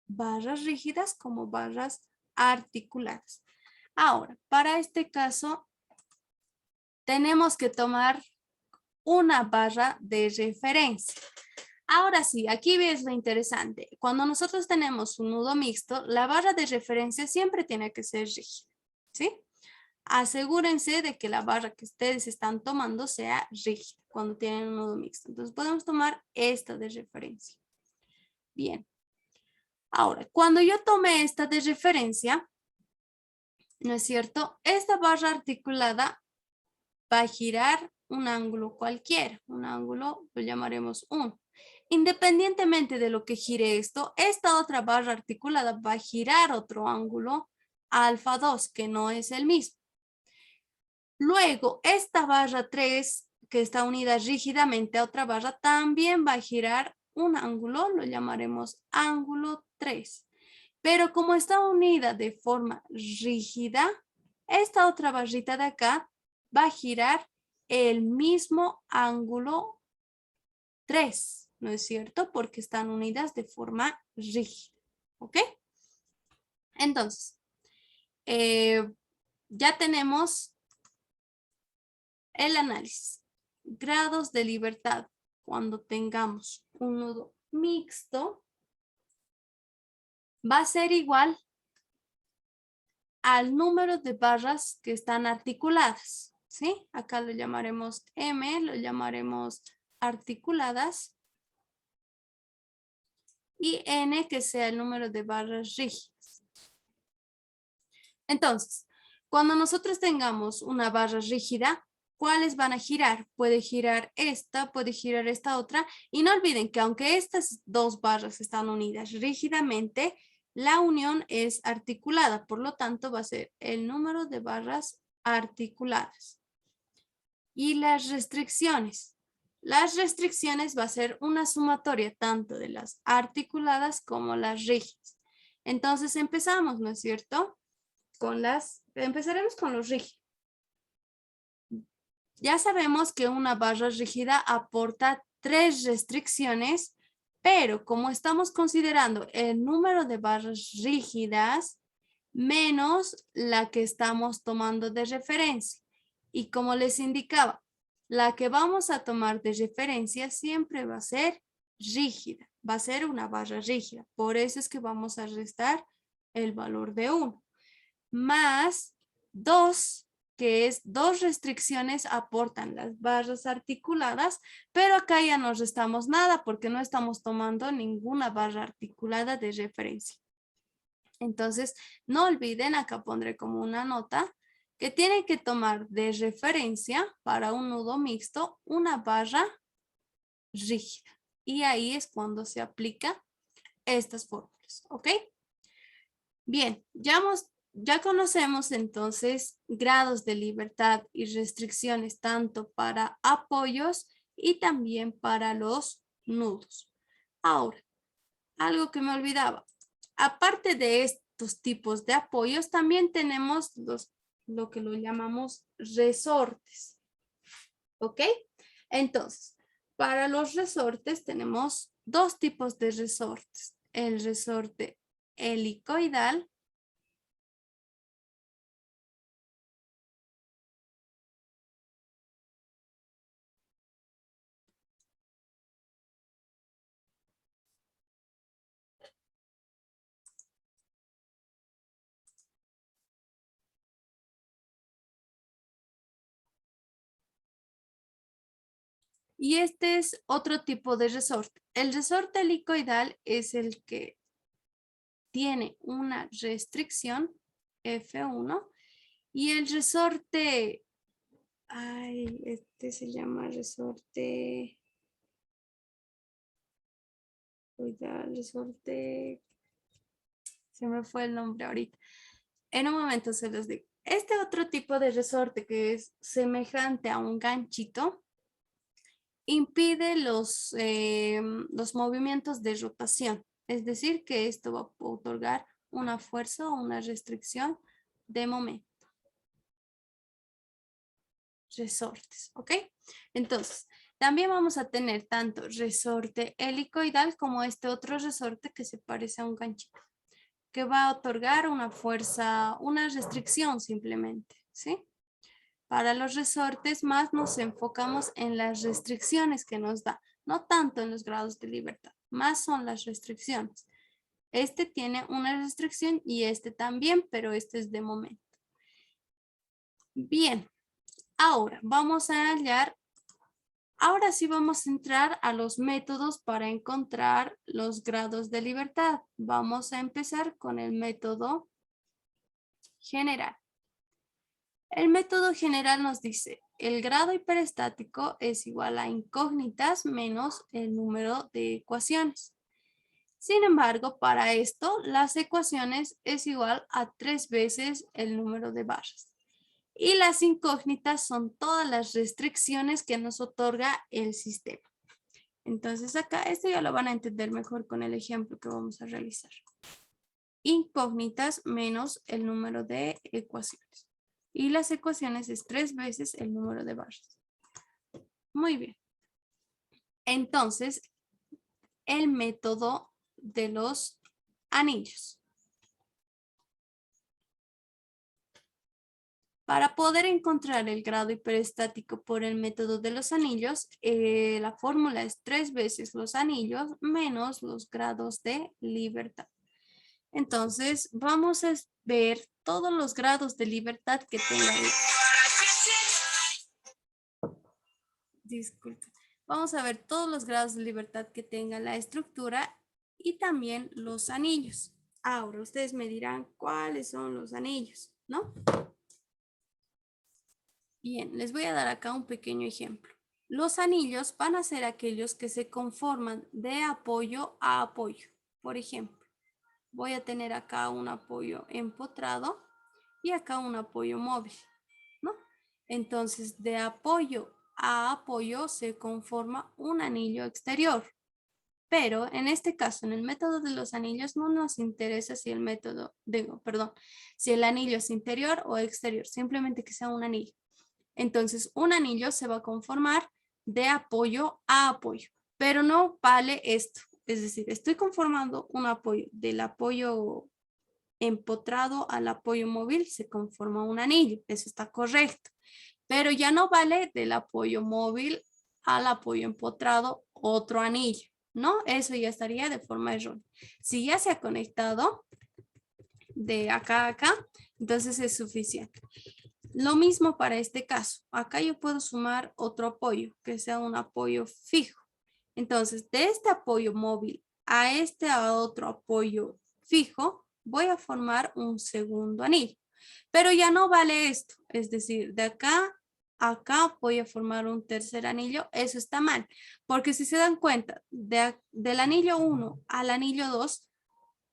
barras rígidas como barras articuladas. Ahora, para este caso, tenemos que tomar una barra de referencia. Ahora sí, aquí ves lo interesante. Cuando nosotros tenemos un nudo mixto, la barra de referencia siempre tiene que ser rígida, ¿sí? Asegúrense de que la barra que ustedes están tomando sea rígida cuando tienen un nudo mixto. Entonces podemos tomar esta de referencia. Bien. Ahora, cuando yo tome esta de referencia, ¿no es cierto? Esta barra articulada va a girar un ángulo cualquiera. Un ángulo lo llamaremos 1. Independientemente de lo que gire esto, esta otra barra articulada va a girar otro ángulo alfa 2, que no es el mismo. Luego, esta barra 3, que está unida rígidamente a otra barra, también va a girar un ángulo, lo llamaremos ángulo 3. Pero como está unida de forma rígida, esta otra barrita de acá va a girar el mismo ángulo 3, ¿no es cierto? Porque están unidas de forma rígida, ¿ok? Entonces, ya tenemos el análisis. Grados de libertad. Cuando tengamos un nudo mixto, va a ser igual al número de barras que están articuladas, ¿sí? Acá lo llamaremos M, lo llamaremos articuladas, y N que sea el número de barras rígidas. Entonces, cuando nosotros tengamos una barra rígida, ¿cuáles van a girar? Puede girar esta otra, y no olviden que aunque estas dos barras están unidas rígidamente, la unión es articulada, por lo tanto va a ser el número de barras articuladas. Y las restricciones. Las restricciones va a ser una sumatoria tanto de las articuladas como las rígidas. Entonces empezamos, ¿no es cierto? Empezaremos con los rígidos. Ya sabemos que una barra rígida aporta 3 restricciones, pero como estamos considerando el número de barras rígidas menos la que estamos tomando de referencia, y como les indicaba, la que vamos a tomar de referencia siempre va a ser rígida, va a ser una barra rígida. Por eso es que vamos a restar el valor de 1. Más 2, que es 2 restricciones aportan las barras articuladas, pero acá ya no restamos nada porque no estamos tomando ninguna barra articulada de referencia. Entonces, no olviden, acá pondré como una nota, que tienen que tomar de referencia para un nudo mixto una barra rígida. Y ahí es cuando se aplica estas fórmulas, ¿ok? Bien, ya conocemos entonces grados de libertad y restricciones tanto para apoyos y también para los nudos. Ahora, algo que me olvidaba. Aparte de estos tipos de apoyos, también tenemos lo que lo llamamos resortes. ¿Ok? Entonces, para los resortes tenemos 2 tipos de resortes. El resorte helicoidal y este es otro tipo de resorte. El resorte helicoidal es el que tiene una restricción F1 y el resorte, este se llama resorte, se me fue el nombre ahorita. En un momento se los digo. Este otro tipo de resorte que es semejante a un ganchito impide los movimientos de rotación. Es decir, que esto va a otorgar una fuerza o una restricción de momento. Resortes, ¿ok? Entonces, También vamos a tener tanto resorte helicoidal como este otro resorte que se parece a un ganchito, que va a otorgar una fuerza, una restricción simplemente, ¿sí? Para los resortes más nos enfocamos en las restricciones que nos da, no tanto en los grados de libertad, más son las restricciones. Este tiene una restricción y este también, pero este es de momento. Bien, ahora vamos a hallar, ahora sí vamos a entrar a los métodos para encontrar los grados de libertad. Vamos a empezar con el método general. El método general nos dice, el grado hiperestático es igual a incógnitas menos el número de ecuaciones. Sin embargo, para esto, las ecuaciones es igual a 3 veces el número de barras. Y las incógnitas son todas las restricciones que nos otorga el sistema. Entonces acá esto ya lo van a entender mejor con el ejemplo que vamos a realizar. Incógnitas menos el número de ecuaciones. Y las ecuaciones es 3 veces el número de barras. Muy bien. Entonces, el método de los anillos. Para poder encontrar el grado hiperestático por el método de los anillos, la fórmula es 3 veces los anillos menos los grados de libertad. Entonces, vamos a ver todos los grados de libertad que tenga. Disculpe. Vamos a ver todos los grados de libertad que tenga la estructura y también los anillos. Ahora, ustedes me dirán cuáles son los anillos, ¿no? Bien, les voy a dar acá un pequeño ejemplo. Los anillos van a ser aquellos que se conforman de apoyo a apoyo. Por ejemplo, voy a tener acá un apoyo empotrado y acá un apoyo móvil, ¿no? Entonces, de apoyo a apoyo se conforma un anillo exterior. Pero en este caso, en el método de los anillos, no nos interesa si el método, si el anillo es interior o exterior, simplemente que sea un anillo. Entonces, un anillo se va a conformar de apoyo a apoyo, pero no vale esto. Es decir, estoy conformando un apoyo, del apoyo empotrado al apoyo móvil se conforma un anillo, eso está correcto. Pero ya no vale del apoyo móvil al apoyo empotrado otro anillo, ¿no? Eso ya estaría de forma errónea. Si ya se ha conectado de acá a acá, entonces es suficiente. Lo mismo para este caso. Acá yo puedo sumar otro apoyo, que sea un apoyo fijo. Entonces, de este apoyo móvil a este otro apoyo fijo, voy a formar un segundo anillo. Pero ya no vale esto. Es decir, de acá a acá voy a formar un tercer anillo. Eso está mal. Porque si se dan cuenta, del anillo 1 al anillo 2,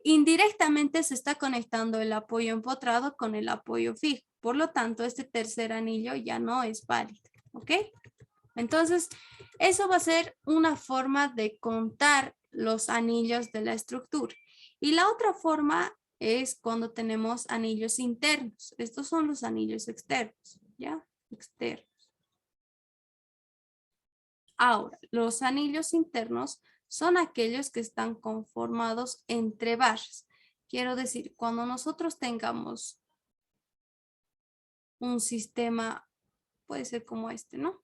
indirectamente se está conectando el apoyo empotrado con el apoyo fijo. Por lo tanto, este tercer anillo ya no es válido. ¿Ok? Entonces, eso va a ser una forma de contar los anillos de la estructura. Y la otra forma es cuando tenemos anillos internos. Estos son los anillos externos, ¿ya? Externos. Ahora, los anillos internos son aquellos que están conformados entre barras. Quiero decir, cuando nosotros tengamos un sistema, puede ser como este, ¿no?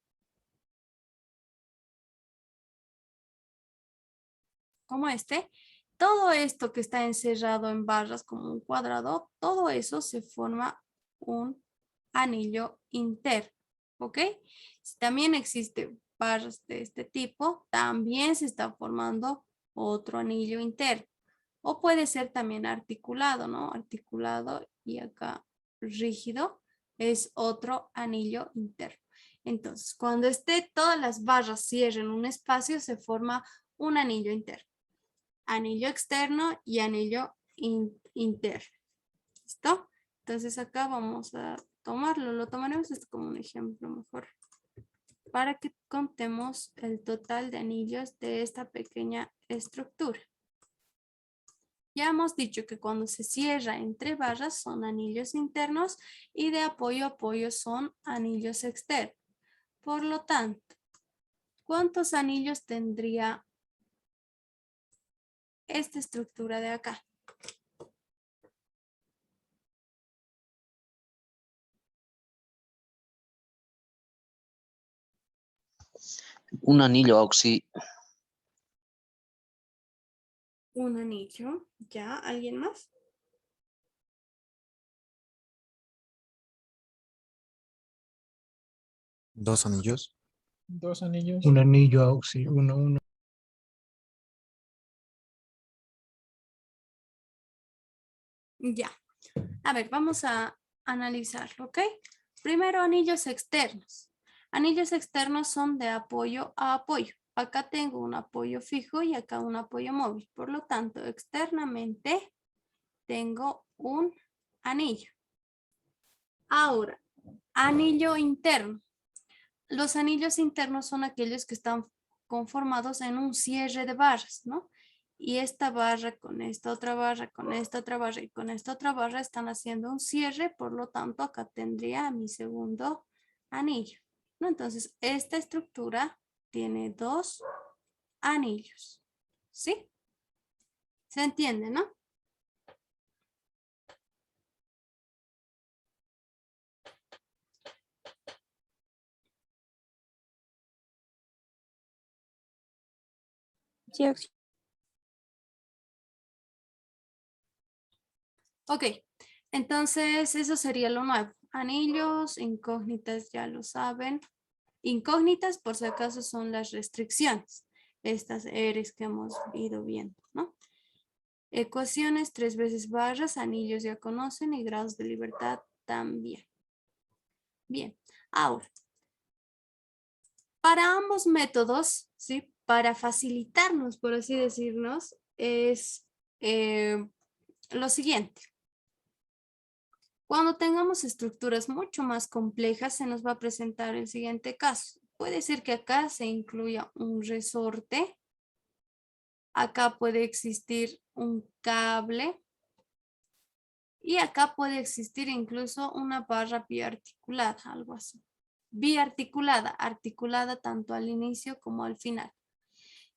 Como este, todo esto que está encerrado en barras como un cuadrado, todo eso se forma un anillo interno, ¿ok? Si también existe barras de este tipo, también se está formando otro anillo interno. O puede ser también articulado, ¿no? Articulado y acá rígido es otro anillo interno. Entonces, cuando todas las barras cierren un espacio, se forma un anillo interno. Anillo externo y anillo interno. ¿Listo? Entonces acá vamos a tomarlo. Lo tomaremos como un ejemplo mejor para que contemos el total de anillos de esta pequeña estructura. Ya hemos dicho que cuando se cierra entre barras son anillos internos y de apoyo a apoyo son anillos externos. Por lo tanto, ¿Cuántos anillos tendría esta estructura de acá? Un anillo oxi. Un anillo. ¿Ya? ¿Alguien más? Dos anillos. Dos anillos. Un anillo auxi, uno. Ya. A ver, vamos a analizarlo, ¿ok? Primero, anillos externos. Anillos externos son de apoyo a apoyo. Acá tengo un apoyo fijo y acá un apoyo móvil. Por lo tanto, externamente tengo un anillo. Ahora, anillo interno. Los anillos internos son aquellos que están conformados en un cierre de barras, ¿no? Y esta barra con esta otra barra, con esta otra barra y con esta otra barra están haciendo un cierre, por lo tanto acá tendría mi segundo anillo, ¿no? Entonces, esta estructura tiene dos anillos, ¿sí? ¿Se entiende, no? Sí, auxi. Ok, entonces eso sería lo nuevo. Anillos, incógnitas, ya lo saben. Incógnitas, por si acaso, son las restricciones. Estas eres que hemos ido viendo, ¿no? Ecuaciones, 3 veces barras, anillos ya conocen y grados de libertad también. Bien, ahora, para ambos métodos, ¿sí? Para facilitarnos, por así decirnos, es lo siguiente. Cuando tengamos estructuras mucho más complejas, se nos va a presentar el siguiente caso. Puede ser que acá se incluya un resorte. Acá puede existir un cable. Y acá puede existir incluso una barra biarticulada, algo así. Biarticulada, articulada tanto al inicio como al final.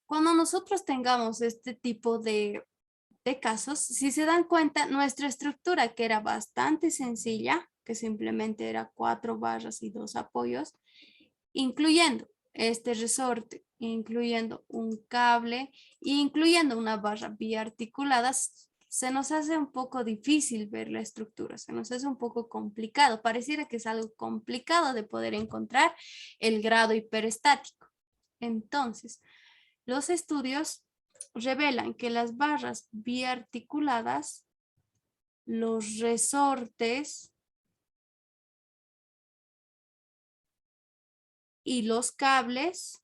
Cuando nosotros tengamos este tipo de casos, si se dan cuenta, nuestra estructura, que era bastante sencilla, que simplemente era 4 barras y 2 apoyos, incluyendo este resorte, incluyendo un cable e incluyendo una barra biarticulada, se nos hace un poco difícil ver la estructura, se nos hace un poco complicado, pareciera que es algo complicado de poder encontrar el grado hiperestático. Entonces, los estudios revelan que las barras biarticuladas, los resortes y los cables,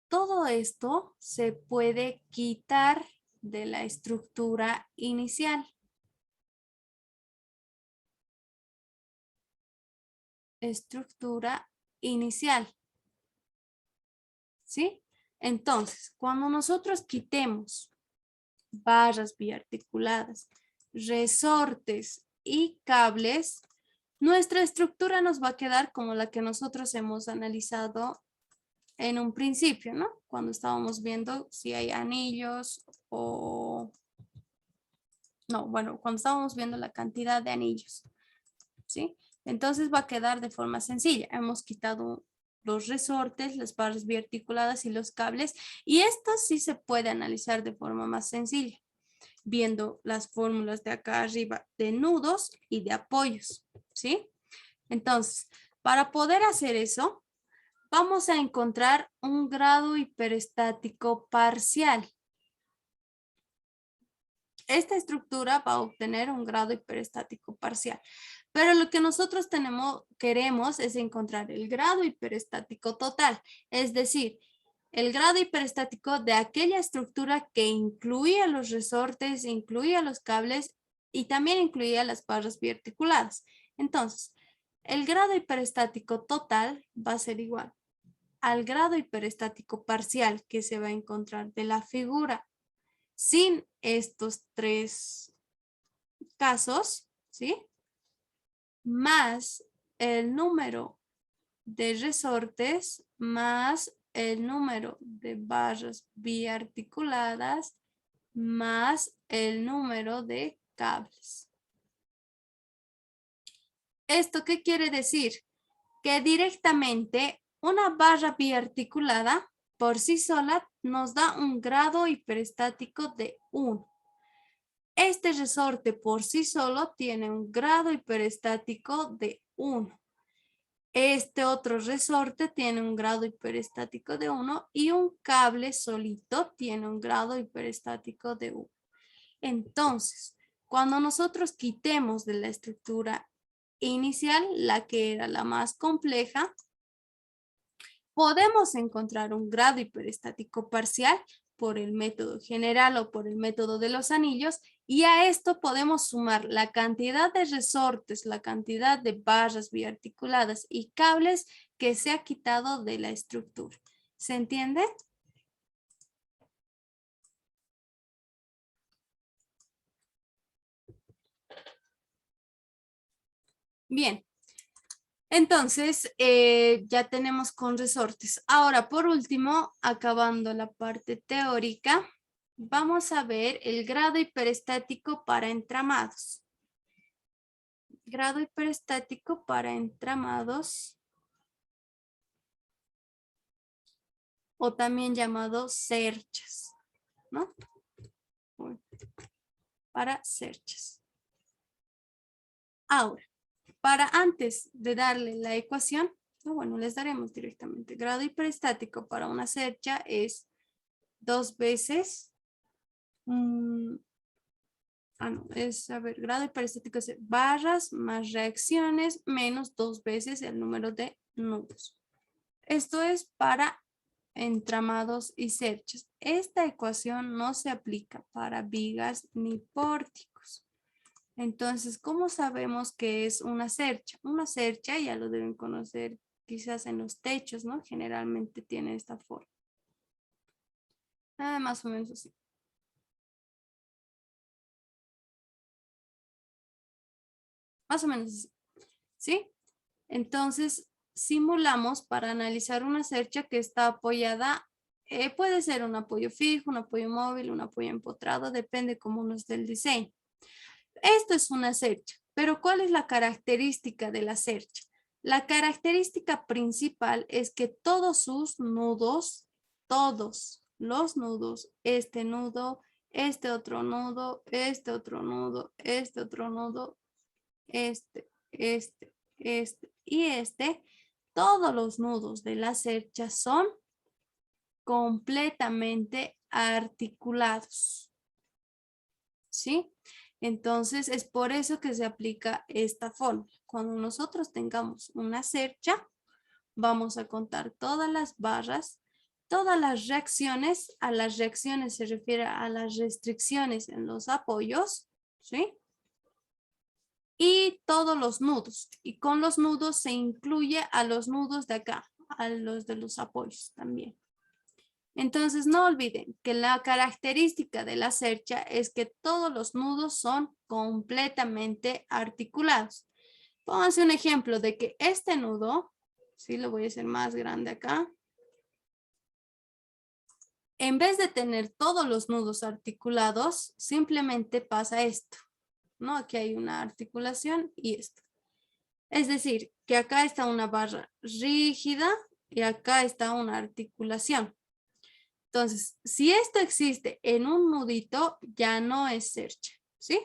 todo esto se puede quitar de la estructura inicial. Estructura inicial. ¿Sí? Entonces, cuando nosotros quitemos barras biarticuladas, resortes y cables, nuestra estructura nos va a quedar como la que nosotros hemos analizado en un principio, ¿no? Cuando estábamos viendo si hay anillos o... No, bueno, cuando estábamos viendo la cantidad de anillos, ¿sí? Entonces va a quedar de forma sencilla. Hemos quitado los resortes, las barras biarticuladas y los cables, y esto sí se puede analizar de forma más sencilla, viendo las fórmulas de acá arriba de nudos y de apoyos, ¿sí? Entonces, para poder hacer eso, vamos a encontrar un grado hiperestático parcial. Esta estructura va a obtener un grado hiperestático parcial. Pero lo que nosotros queremos es encontrar el grado hiperestático total, es decir, el grado hiperestático de aquella estructura que incluía los resortes, incluía los cables y también incluía las barras biarticuladas. Entonces, el grado hiperestático total va a ser igual al grado hiperestático parcial que se va a encontrar de la figura. Sin estos 3 casos, ¿sí? Más el número de resortes más el número de barras biarticuladas más el número de cables. ¿Esto qué quiere decir? Que directamente una barra biarticulada por sí sola nos da un grado hiperestático de 1. Este resorte por sí solo tiene un grado hiperestático de 1. Este otro resorte tiene un grado hiperestático de 1 y un cable solito tiene un grado hiperestático de 1. Entonces, cuando nosotros quitemos de la estructura inicial, la que era la más compleja, podemos encontrar un grado hiperestático parcial por el método general o por el método de los anillos, y a esto podemos sumar la cantidad de resortes, la cantidad de barras biarticuladas y cables que se ha quitado de la estructura. ¿Se entiende? Bien. Entonces, ya tenemos con resortes. Ahora, por último, acabando la parte teórica, vamos a ver el grado hiperestático para entramados. Grado hiperestático para entramados, o también llamado cerchas, ¿no? Para cerchas. Ahora, para antes de darle la ecuación, bueno, les daremos directamente. Grado hiperestático para una cercha es 2 veces, grado hiperestático es barras más reacciones menos 2 veces el número de nudos. Esto es para entramados y cerchas. Esta ecuación no se aplica para vigas ni pórticos. Entonces, ¿cómo sabemos que es una cercha? Una cercha ya lo deben conocer quizás en los techos, ¿no? Generalmente tiene esta forma. Más o menos así. Más o menos así. ¿Sí? Entonces, simulamos para analizar una cercha que está apoyada, puede ser un apoyo fijo, un apoyo móvil, un apoyo empotrado, depende cómo nos dé el diseño. Esto es una cercha, pero ¿cuál es la característica de la cercha? La característica principal es que todos sus nudos, todos los nudos, este nudo, este otro nudo, este otro nudo, este otro nudo, este y este, todos los nudos de la cercha son completamente articulados. ¿Sí? Entonces, es por eso que se aplica esta fórmula. Cuando nosotros tengamos una cercha, vamos a contar todas las barras, todas las reacciones. A las reacciones se refiere a las restricciones en los apoyos, ¿sí? Y todos los nudos. Y con los nudos se incluye a los nudos de acá, a los de los apoyos también. Entonces, no olviden que la característica de la cercha es que todos los nudos son completamente articulados. Pónganse un ejemplo de que este nudo, sí, lo voy a hacer más grande acá. En vez de tener todos los nudos articulados, simplemente pasa esto, ¿no? Aquí hay una articulación y esto. Es decir, que acá está una barra rígida y acá está una articulación. Entonces, si esto existe en un nudito, ya no es cercha, ¿sí?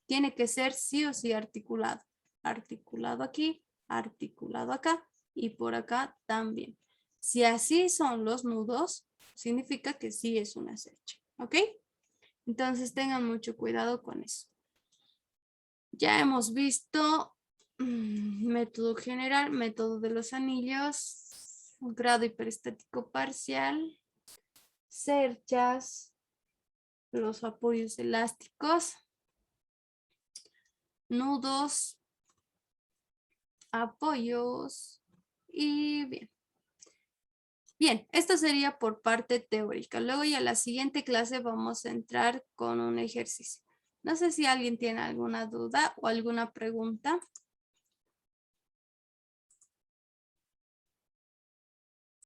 Tiene que ser sí o sí articulado. Articulado aquí, articulado acá y por acá también. Si así son los nudos, significa que sí es una cercha, ¿ok? Entonces tengan mucho cuidado con eso. Ya hemos visto método general, método de los anillos, grado hiperestático parcial, cerchas, los apoyos elásticos, nudos, apoyos y bien. Bien, esto sería por parte teórica. Luego ya la siguiente clase vamos a entrar con un ejercicio. No sé si alguien tiene alguna duda o alguna pregunta.